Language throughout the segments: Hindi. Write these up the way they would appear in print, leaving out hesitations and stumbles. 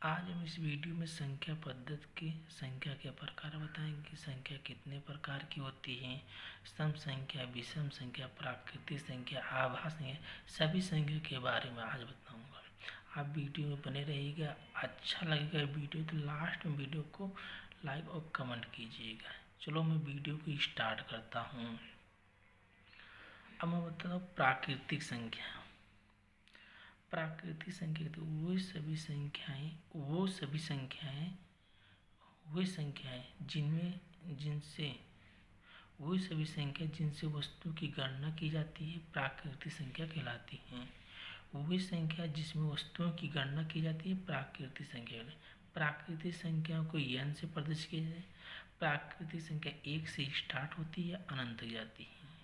आज हम इस वीडियो में संख्या पद्धति की संख्या के प्रकार बताएंगे। संख्या कितने प्रकार की होती है, सम संख्या, विषम संख्या, प्राकृतिक संख्या, आभास संख्या, सभी संख्या के बारे में आज बताऊंगा। आप वीडियो में बने रहिएगा। अच्छा लगेगा वीडियो तो लास्ट में वीडियो को लाइक और कमेंट कीजिएगा। चलो मैं वीडियो को स्टार्ट करता हूँ। अब मैं बताता हूँ प्राकृतिक संख्या। प्राकृतिक संख्या वो सभी संख्याएं जिनसे वस्तु की गणना की जाती है प्राकृतिक संख्या कहलाती हैं। वही संख्या जिसमें वस्तुओं की गणना की जाती है प्राकृतिक संख्या। प्राकृतिक संख्याओं को n से प्रदर्शित किया जाए। प्राकृतिक संख्या 1 से स्टार्ट होती है, अनंत तक जाती है।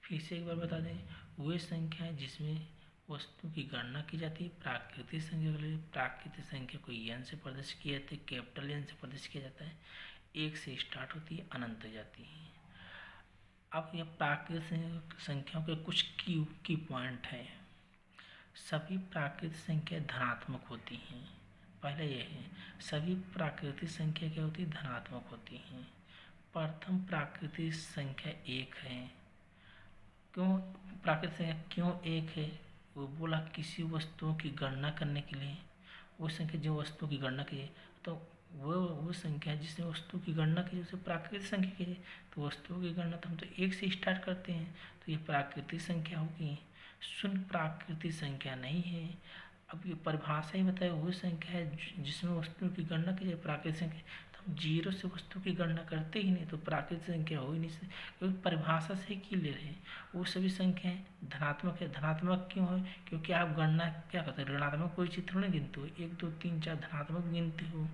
फिर से एक बार बता दें, वही संख्या जिसमें वस्तु की गणना की जाती है प्राकृतिक संख्या के लिए। प्राकृतिक संख्या को n से प्रदर्शित किया जाता है, कैपिटल N से प्रदर्शित किया जाता है। 1 से स्टार्ट होती है, अनंत तक जाती है। अब यह प्राकृतिक संख्याओं के कुछ की पॉइंट है। सभी प्राकृतिक संख्या धनात्मक होती हैं। पहले यह है, सभी प्राकृतिक संख्या क्या होती है, धनात्मक होती हैं। प्रथम प्राकृतिक संख्या 1 है। क्यों प्राकृतिक संख्या क्यों 1 है? वो बोला किसी वस्तुओं की गणना करने के लिए, वो संख्या जो वस्तु की गणना की तो वो संख्या जिसने वस्तु की गणना की उसे प्राकृतिक संख्या की। तो वस्तुओं की गणना तो हम तो 1 से स्टार्ट करते हैं, तो ये प्राकृतिक संख्या होगी। शून्य प्राकृतिक संख्या नहीं है। अब ये परिभाषा ही बताए वो संख्या है जिसमें वस्तु की गणना की जाए प्राकृतिक संख्या। तो हम 0 से वस्तु की गणना करते ही नहीं, तो प्राकृतिक संख्या हो ही नहीं सकती, क्योंकि परिभाषा से क्लियर है वो सभी संख्याएं धनात्मक है। धनात्मक क्यों है? क्योंकि आप गणना क्या करते हैं, ऋणात्मक कोई चित्र नहीं गिनते हो, 1 2 3 4 धनात्मक गिनते हो,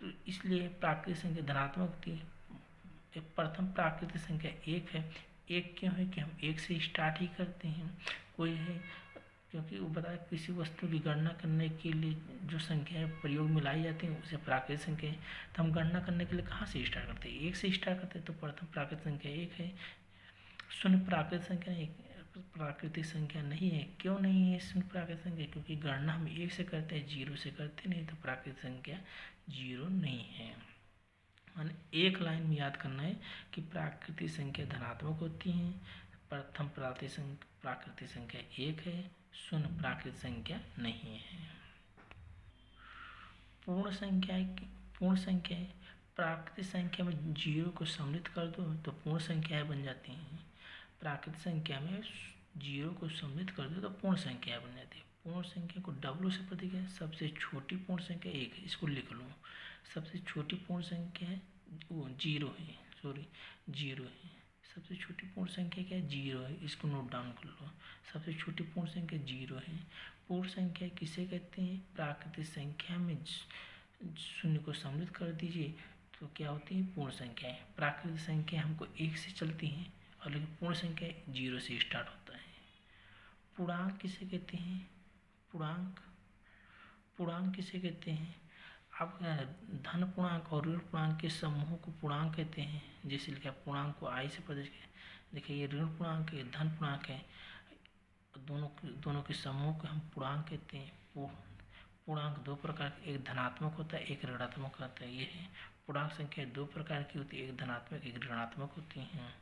तो इसलिए प्राकृतिक संख्या धनात्मक थी। प्रथम प्राकृतिक संख्या 1 है। 1 क्यों है कि हम 1 से स्टार्ट ही करते हैं। कोई है क्योंकि वो बताया किसी वस्तु की गणना करने के लिए जो संख्याएं प्रयोग में लाई जाती हैं उसे प्राकृतिक संख्या है। तो हम गणना करने के लिए कहाँ से स्टार्ट करते हैं, 1 से स्टार्ट करते हैं। तो प्रथम प्राकृतिक संख्या 1 है। शून्य प्राकृतिक संख्या नहीं है। क्यों नहीं है शून्य प्राकृतिक संख्या? क्योंकि गणना हम 1 से करते हैं, 0 से करते नहीं, तो प्राकृतिक संख्या 0 नहीं है। माने एक लाइन में याद करना है कि प्राकृतिक संख्या धनात्मक होती हैं। प्रथम प्राकृतिक संख्या 1 है, शून्य प्राकृतिक संख्या नहीं है। पूर्ण संख्याएं प्राकृतिक संख्या में 0 को सम्मिलित कर दो तो पूर्ण संख्याएं बन जाती हैं। प्राकृतिक संख्या में 0 को सम्मिलित कर दो तो पूर्ण संख्याएं बन जाती है। पूर्ण संख्या को W से प्रतीक है। सबसे छोटी पूर्ण संख्या 1 है, इसको लिख लो। सबसे छोटी पूर्ण संख्या है वो 0 है, 0 है। सबसे छोटी पूर्ण संख्या क्या है, 0 है, इसको नोट डाउन कर लो। सबसे छोटी पूर्ण संख्या 0 है। पूर्ण संख्या किसे कहते हैं? प्राकृतिक संख्या में शून्य को सम्मिलित कर दीजिए तो क्या होती है, पूर्ण संख्या है। प्राकृतिक संख्या हमको 1 से चलती हैं और लेकिन पूर्ण संख्या 0 से स्टार्ट होता है। पूर्णांक किसे कहते हैं? पूर्णांक किसे कहते हैं? अब धन पूर्णांक और ऋण पूर्णांक के समूह को पूर्णांक कहते हैं। जैसे लिखा पूर्णांक को I से प्रदर्शित किया। देखिए ये ऋण पूर्णांक है, धन पूर्णांक है, दोनों के समूह को हम पूर्णांक कहते हैं। पूर्णांक 2 प्रकार के, एक धनात्मक होता है, एक ऋणात्मक होता है। ये है पूर्णांक संख्या 2 प्रकार की होती है, एक धनात्मक एक ऋणात्मक होती हैं।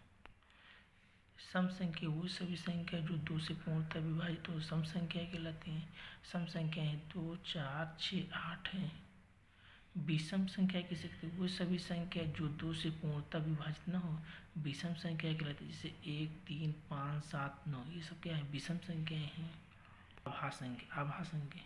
सम संख्या वो सभी संख्या जो 2 से पूर्णतः विभाजित हो सम संख्या कहलाती हैं। सम संख्याएं 2 4 6 8 हैं। विषम संख्या किसे कहते हैं? वो सभी संख्या जो 2 से पूर्णतः विभाजित न हो विषम संख्या कहलाती है। जैसे 1 3 5 7 9, ये सब क्या है, विषम संख्याएं हैं। आभास संख्या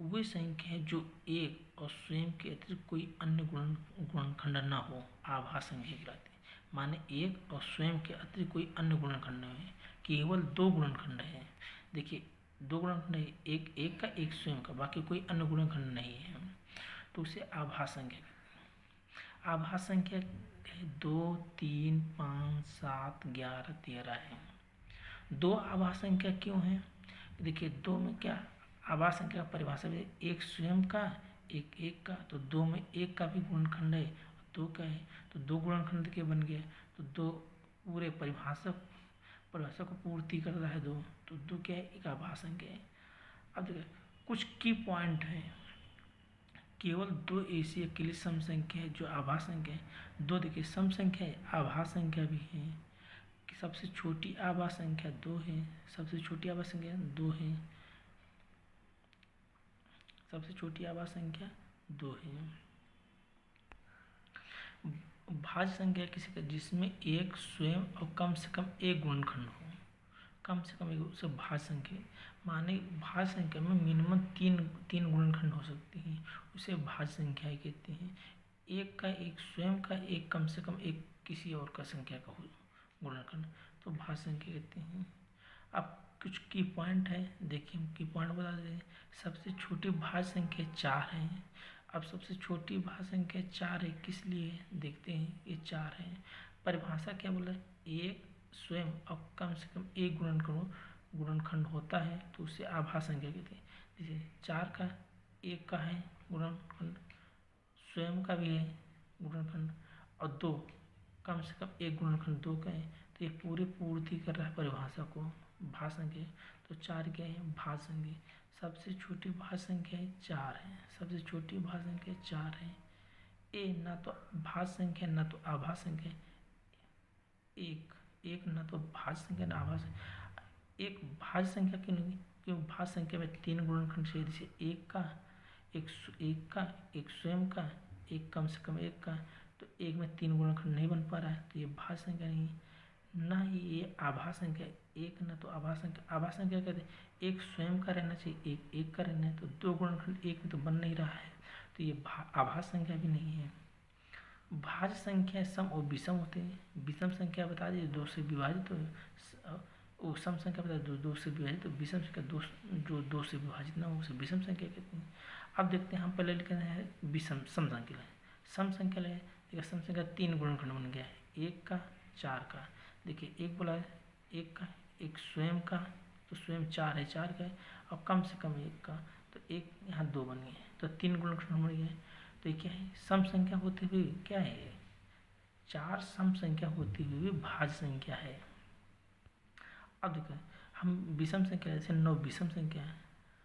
वे संख्या है जो एक और स्वयं के अतिरिक्त कोई अन्य गुणनखंड न हो, आभास संख्या कहलाती है। माने एक और स्वयं के अतिरिक्त कोई अन्य गुणनखंड नहीं है, केवल 2 गुणनखंड है। देखिए 2 गुणनखंड है, एक का एक स्वयं का, बाकी कोई अन्य गुणनखंड नहीं है, तो उसे आभास संख्या कहते हैं। आभास संख्या 2 3 5 7 11 13 है। 2 आभास संख्या क्यों है? देखिए 2 में क्या आभास संख्या का परिभाषा है, एक स्वयं का एक का, तो 2 में 1 का भी गुणनखंड है, 2 का है, तो 2 गुणनखंड के बन गया, तो 2 पूरे परिभाषा को पूर्ति कर रहा है 2, तो 2 क्या है, एक आभास संख्या है। अब देखिए कुछ की पॉइंट है। केवल दो ऐसी अकेली सम संख्या है जो आभास संख्या है। दो देखिए सम संख्या है, आभास संख्या भी है कि सबसे छोटी आभास संख्या 2 है, सबसे छोटी आभास संख्या 2 है, सबसे छोटी आभास संख्या 2 है। भाज्य संख्या किसी का जिसमें एक स्वयं और कम से कम एक गुणनखंड हो, कम से कम एक, उसे भाज्य संख्या माने। भाज्य संख्या में मिनिमम तीन गुणनखंड हो सकती हैं, उसे भाज्य संख्या कहते हैं। एक का एक स्वयं का, एक कम से कम एक किसी और का संख्या का हो गुणनखंड, तो भाज्य संख्या कहते हैं। अब कुछ की पॉइंट है, देखिए हम की पॉइंट बता दें। सबसे छोटी भाज्य संख्या 4 है। अब सबसे छोटी भाज्य संख्या 4 है, किस लिए देखते हैं, ये 4 है। परिभाषा क्या बोला, एक स्वयं और कम से कम एक गुणनखंड होता है तो उसे आभास संख्या कहते हैं। जैसे 4 का एक का है गुणनखंड, स्वयं का भी है गुणनखंड, और 2 कम से कम एक गुणनखंड 2 का है, तो ये पूरी पूर्ति कर रहा है परिभाषा को, भाज्य संख्या। तो 4 क्या है, भाज्य संख्या। सबसे छोटी भाज्य संख्या 4 है, सबसे छोटी भाज्य संख्या 4 है। ए ना तो भाज्य संख्या ना तो आभास संख्या, एक ना तो भाज्य संख्या ना आभास संख्या। एक भाज्य संख्या क्यों नहीं, क्योंकि भाज्य संख्या में 3 गुणनखंड चाहिए। जैसे एक का एक स्वयं का, एक कम से कम एक का, तो एक में 3 गुणनखंड नहीं बन पा रहा है, तो ये भाज्य संख्या नहीं है। ना ही ये आभास संख्या, एक ना तो आभास संख्या। आभास संख्या कहते हैं एक स्वयं का रहना चाहिए, एक का रहना है, तो 2 गुणनखंड एक में तो बन नहीं रहा है, तो ये आभास संख्या भी नहीं है। भाज्य संख्या सम और विषम होते हैं। विषम संख्या बता दीजिए 2 से विभाजित, तो वो सम संख्या बता दो 2 से विभाजित, तो विषम संख्या जो 2 से विभाजित ना हो उसे विषम संख्या कहते हैं। अब देखते हैं, हम पहले लिख रहे हैं विषम सम संख्या। सम संख्या है, देखिए सम संख्या 3 गुणनखंड बन गया है, एक का 4 का। देखिए एक बोला है एक का, एक स्वयं का, तो स्वयं 4 है, 4 का है, और कम से कम एक का, तो एक यहाँ 2 बन गए, तो 3 गुणनखंड बन गए। तो ये क्या है, सम संख्या होते हुए क्या है, 4 सम संख्या होती हुई भी भाज्य संख्या है। अब देखो हम विषम संख्या, जैसे 9 विषम संख्या है,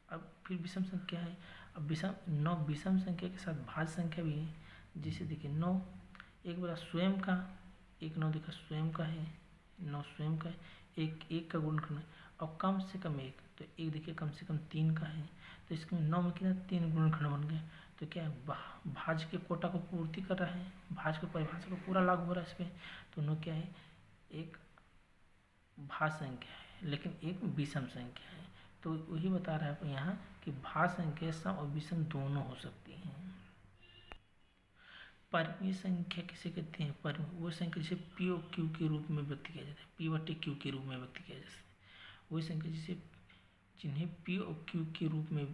अब फिर विषम संख्या है, अब 9 विषम संख्या के साथ भाज्य संख्या भी है। जैसे देखिए 9 एक बोला स्वयं का, एक 9 देखा स्वयं का है, 9 स्वयं का है, एक का गुणनखंड है, और कम से कम एक, तो एक देखिए कम से कम 3 का है, तो इसमें 9 में कितना 3 गुणनखंड बन गए, तो क्या है भाज्य के कोटा को पूर्ति कर रहा है, भाज्य की परिभाषा को पूरा लागू हो रहा है इस पर। तो 9 क्या है, एक भाज्य संख्या है लेकिन एक विषम संख्या है। तो वही बता रहा है यहाँ कि भाज्य संख्या सम और विषम दोनों हो सकती हैं। परिमेय संख्या किसे कहते हैं, वो संख्या जिसे पी और क्यू के रूप में व्यक्त किया जाता है, पी बटे क्यू के रूप में व्यक्त किया जाता है। वही संख्या जिसे जिन्हें पी और क्यू के रूप में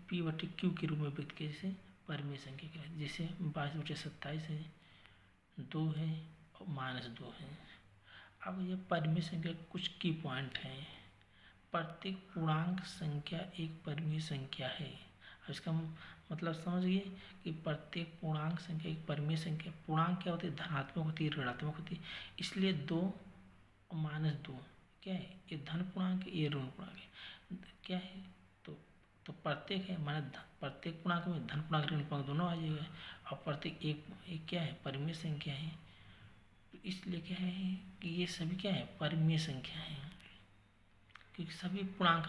पी बटे क्यू के रूप में व्यक्त किया जैसे परिमेय संख्या कहलाती है। जैसे 22/27 है, 2 है और -2 है। अब ये परिमेय संख्या कुछ की पॉइंट हैं। प्रत्येक पूर्णांक संख्या एक परिमेय संख्या है। अब इसका मतलब समझिए कि प्रत्येक पूर्णांक संख्या एक परिमेय संख्या। पूर्णांक क्या होती है, धनात्मक होती है, ऋणात्मक होती है, इसलिए 2 और -2 क्या है, ये धन पूर्णांक है, ये ऋण पूर्णांक है। क्या है, तो प्रत्येक है माने प्रत्येक पूर्णांक में धन पूर्णांक ऋण पूर्णांक दोनों आ जाएगा, और प्रत्येक एक क्या है, परिमेय संख्या है। तो इसलिए क्या है कि ये सभी क्या है, परिमेय संख्या है, क्योंकि सभी पूर्णांक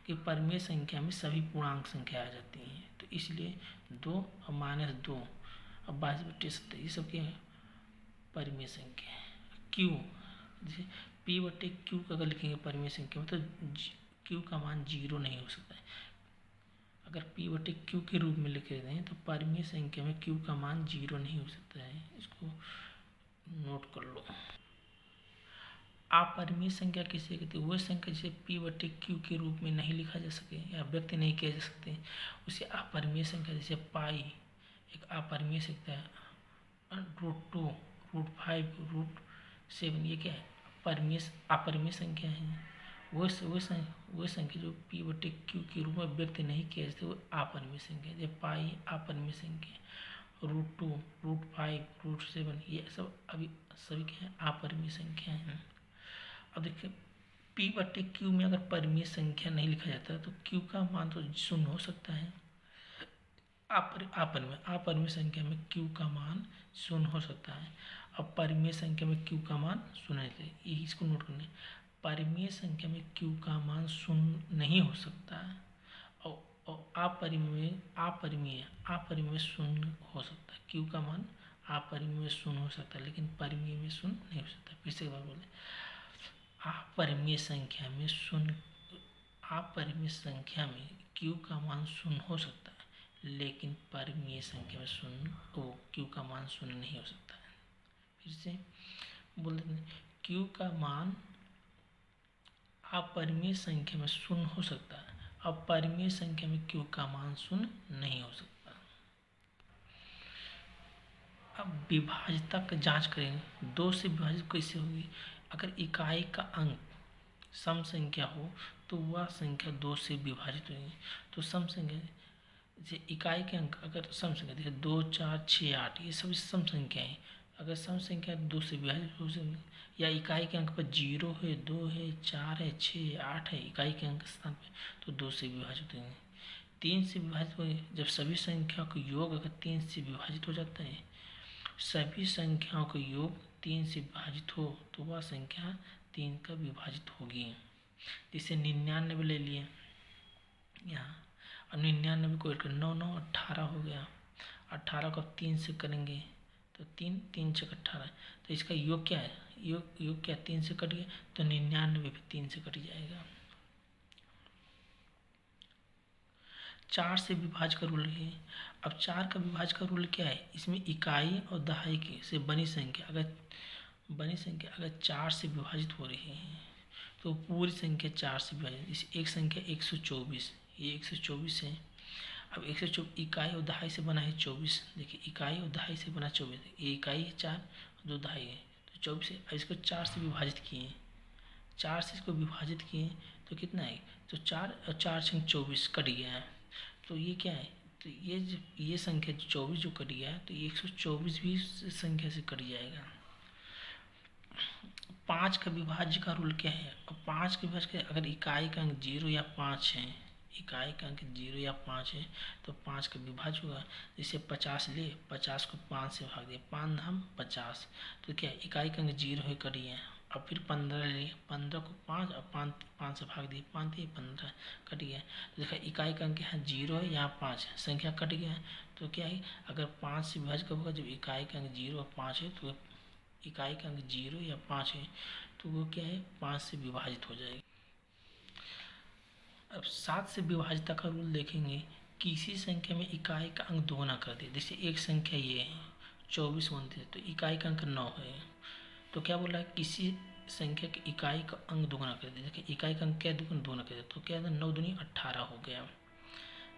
कि परिमेय संख्या में सभी पूर्णांक संख्या आ जाती हैं। तो इसलिए 2 और -2 और 22/27 ये सब क्या है, परिमेय संख्या है। क्यू, जैसे पी बटे क्यू का अगर लिखेंगे परिमेय संख्या में, तो क्यू का मान 0 नहीं हो सकता है। अगर पी बटे क्यू के रूप में लिखे दें तो परिमेय संख्या में क्यू का मान 0 नहीं हो सकता है, इसको नोट कर लो। अपरिमेय संख्या किसे कहते हैं, वह संख्या जिसे पी बटे क्यू के रूप में नहीं लिखा जा सके या व्यक्त नहीं किया जा सकते, उसे अपरिमेय संख्या। जैसे पाई एक अपरिमेय संख्या है, √2, √5, √7 ये क्या है, अपरिमेय संख्या है। वो संख्या जो पी बटे क्यू के रूप में व्यक्त नहीं किया जाते वो अपरिमेय संख्या। जैसे पाई अपरिमेय संख्या, √2, √5, √7 ये सब अभी सभी क्या है, अपरिमेय संख्या है। अब देखिए पी बटे क्यू में अगर परिमेय संख्या नहीं लिखा जाता तो क्यू का मान तो 0 हो सकता है, अपरिमेय संख्या में q का मान शून्य हो सकता है। अब परिमेय संख्या में q का मान शून्य है, इसको नोट करना है। परिमेय संख्या में q का मान शून्य नहीं हो सकता है और अपरिमेय में शून्य हो सकता है। q का मान अपरिमेय में शून्य हो सकता है लेकिन परिमेय में शून्य नहीं हो सकता। फिर से एक बार बोले, अपरिमेय संख्या में q का मान शून्य हो सकता है लेकिन परिमेय संख्या में q का मान शून्य नहीं हो सकता है। फिर से बोल देते हैं, q का मान अपरिमेय संख्या में शून्य हो सकता है, अब परिमेय संख्या में q का मान शून्य नहीं हो सकता। अब विभाज्यता का जांच करेंगे, 2 से विभाजित कैसे होगी। अगर इकाई का अंक सम संख्या हो तो वह संख्या 2 से विभाजित होगी। तो सम संख्या जैसे इकाई के अंक अगर सम संख्या जैसे 2, 4, 6, 8 ये सभी सम संख्याएं अगर सम संख्या 2 से विभाजित हो सकती या इकाई के अंक पर 0 है, 2 है, 4 है, 6, 8 है इकाई के अंक स्थान पे तो 2 से विभाजित होंगे। 3 से विभाजित होंगे जब सभी संख्या का योग अगर 3 से विभाजित हो जाता है, सभी संख्याओं का योग 3 से विभाजित हो तो वह संख्या 3 का विभाजित होगी। जैसे 99 ले लिए यहाँ, और 99 को 9 9 18 हो गया। 18 को 3 से करेंगे तो 3 3 6 18, तो इसका योग क्या है, योग क्या 3 से कट गया तो 99 भी 3 से कट जाएगा। 4 से विभाज्य का रूल है। अब 4 का विभाज्य का रूल क्या है, इसमें इकाई और दहाई की से बनी संख्या अगर 4 से विभाजित हो रही है तो पूरी संख्या 4 से विभाजित। इस एक संख्या 124, ये 124 है। अब 124 इकाई और दहाई से बना है 24। देखिए इकाई और दहाई से बना 24, ये इकाई है 4 और 2 दहाई है तो 24 है। अब इसको 4 से विभाजित किए, 4 से इसको विभाजित किए तो कितना है, तो 4 और 4 से 24 कट गया है। तो ये क्या है, तो ये संख्या 24 जो कट गया है तो 124 भी संख्या से कट जाएगा। 5 का विभाज्य का रूल क्या है, अब 5 के विभाज्य अगर इकाई का अंक 0 या 5 है, इकाई का अंक 0 या 5 है तो 5 का विभाज्य होगा। जैसे 50 ले, 50 को 5 से भाग दिया, 5 धाम 50, तो क्या इकाई का अंक 0 है कट गया। अब फिर 15 ले, 15 को 5 और 5 से भाग दिए, 5 दिए 15 कट गया। तो देखा इकाई का अंक यहाँ 0 है, यहाँ 5 है, संख्या कट गया। तो क्या है, अगर 5 से विभाज्य कब होगा, जब इकाई का अंक 0 और 5 है, तो इकाई का अंक 0 या 5 है तो वो क्या है 5 से विभाजित हो जाएगी। अब 7 से विभाजिता का रूल देखेंगे, किसी संख्या में इकाई का अंक दोगुना कर दे। जैसे एक संख्या ये है 24 बनती है तो इकाई का अंक 9 है, तो क्या बोला है किसी संख्या की इकाई का अंक दोगुना कर दे। देखिए इकाई का अंक क्या दोगुना कर दे तो क्या है 9 दूनी 18 हो गया।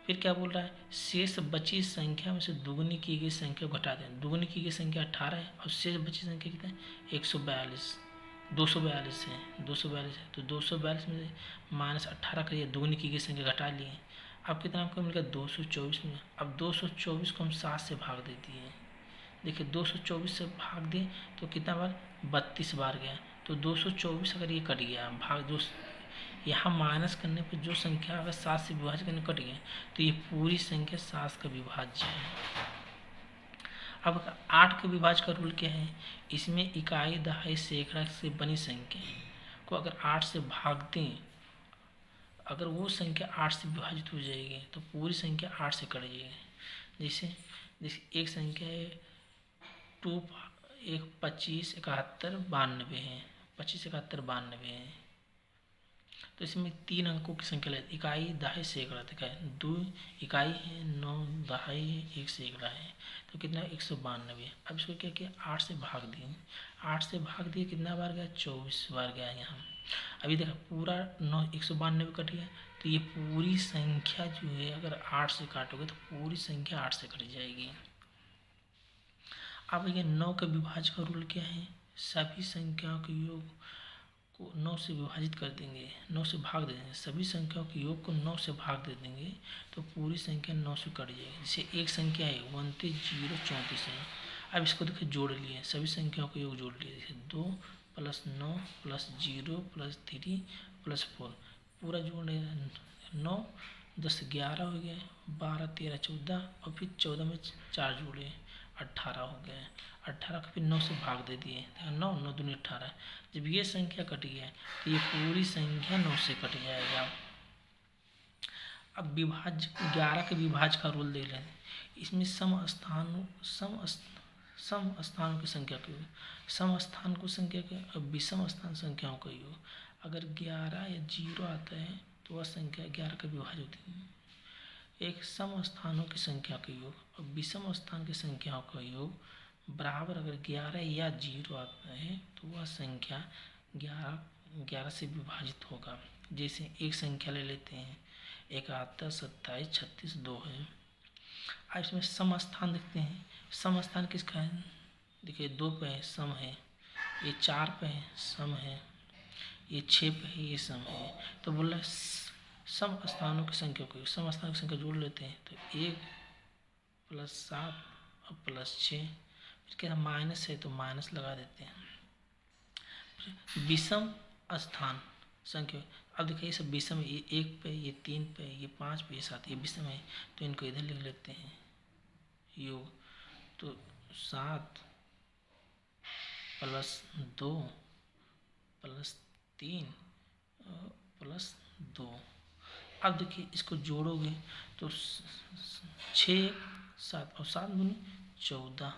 फिर क्या बोल रहा है, शेष बची संख्या में से दुगुनी की गई संख्या को घटा दें। दुगुनी की गई संख्या 18 है और शेष बची संख्या कितना है 142, 242 है, 242 है तो 242 में से -18 करिए, दुगुनी की गई संख्या घटा लिए। अब कितना आपको मिल गया 224 में। अब 224 को हम 7 से भाग देती है। देखिए 224 से भाग दें तो कितना बार 32 बार गया, तो 224 अगर ये कट गया भाग 2, यहाँ माइनस करने पर जो संख्या अगर 7 से विभाजित करने कट गया तो ये पूरी संख्या 7 का विभाज्य है। अब 8 का विभाज्य का रूल क्या है, इसमें इकाई दहाई सैकड़ा से बनी संख्या को अगर 8 से भाग दें, अगर वो संख्या 8 से विभाजित हो जाएगी तो पूरी संख्या 8 से कट जाएगी। जैसे एक संख्या है 25 71 92 है, 25 71 92 है, तो इसमें 3 अंकों की संख्या लेते, इकाई दहाई सैकड़ा देखा है, 2 इकाई है, 9 दहाई है, 1 सैकड़ा है, तो कितना 192। अब इसको क्या किया 8 से भाग दिए, 8 से भाग दिए कितना बार गया 24 बार गया यहाँ। अभी देखा पूरा 192 कट गया, तो ये पूरी संख्या जो है अगर 8 से काटोगे तो पूरी संख्या 8 से कट जाएगी। अब ये 9 का विभाज्य का रूल क्या है, सभी संख्याओं के योग को 9 से विभाजित कर देंगे, 9 से भाग दे देंगे, सभी संख्याओं के योग को 9 से भाग दे देंगे तो पूरी संख्या 9 से कट जाएगी। जैसे एक संख्या है 29 0 34 है, अब इसको देखिए जोड़ लिए, सभी संख्याओं का योग जोड़ लिए, जैसे 2 + 9 + 0 + 3 + 4 पूरा जोड़ 9 10 11 हो गए, 12 13 14 और फिर 14 में 4 जोड़े 18 हो गए। 18 को फिर 9 से भाग दे दिए, 9 9 दूनी 18। जब ये संख्या कट गया तो ये पूरी संख्या 9 से कट जाएगा। अब विभाज्य 11 के विभाज्य का रूल देख लें। इसमें सम स्थानों की संख्या का योग, सम स्थान को संख्या के और विषम स्थान संख्याओं का योग। अगर 11 या 0 आता है तो वह संख्या 11 का विभाज्य होती है। एक सम स्थानों की संख्या का योग और विषम स्थान की संख्याओं का योग बराबर अगर 11 या 0 आता है तो वह संख्या 11 से विभाजित होगा। जैसे एक संख्या ले लेते हैं, 71 27 36 2 है। अब इसमें सम स्थान देखते हैं। सम स्थान किसका है? देखिए 2 पे है, सम है। ये 4 पे है, सम है। ये 6 पे है, ये सम है। तो बोल रहा है सम स्थानों की संख्या को, सम स्थानों की संख्या जोड़ लेते हैं तो 1 + 7 और +6। फिर क्या माइनस है तो माइनस लगा देते हैं। विषम स्थान संख्या, अब देखिए ये सब विषम है। ये 1 पे, ये 3 पे, ये 5 पे, ये 7, ये विषम है तो इनको इधर लिख लेते हैं योग। तो 7 + 2 + 3 + 2। अब देखिए इसको जोड़ोगे तो 6 7 और 7 दूनी 14।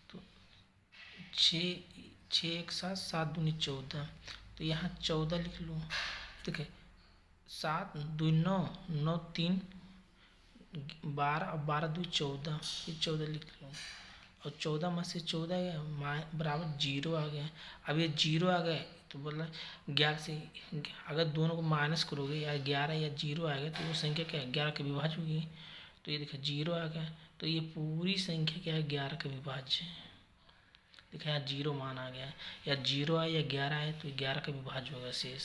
तो 6 1 7 7 दूनी 14। तो यहाँ 14 लिख लो। देखिए 7 2 9 9 3 12 और 12 2 14, फिर 14 लिख लो। और 14 में से 14 गया बराबर 0 आ गया। अब ये 0 आ गए तो बोला 11 से, अगर दोनों को माइनस करोगे या 11 या 0 आएगा तो वो संख्या क्या है? 11 का विभाज्य होगी। तो ये देखिए 0 आ गया तो ये पूरी संख्या क्या है? 11 का विभाज्य है। देखिए यहाँ 0 मान आ गया, या 0 आए या 11 आए तो 11 का विभाज्य होगा शेष।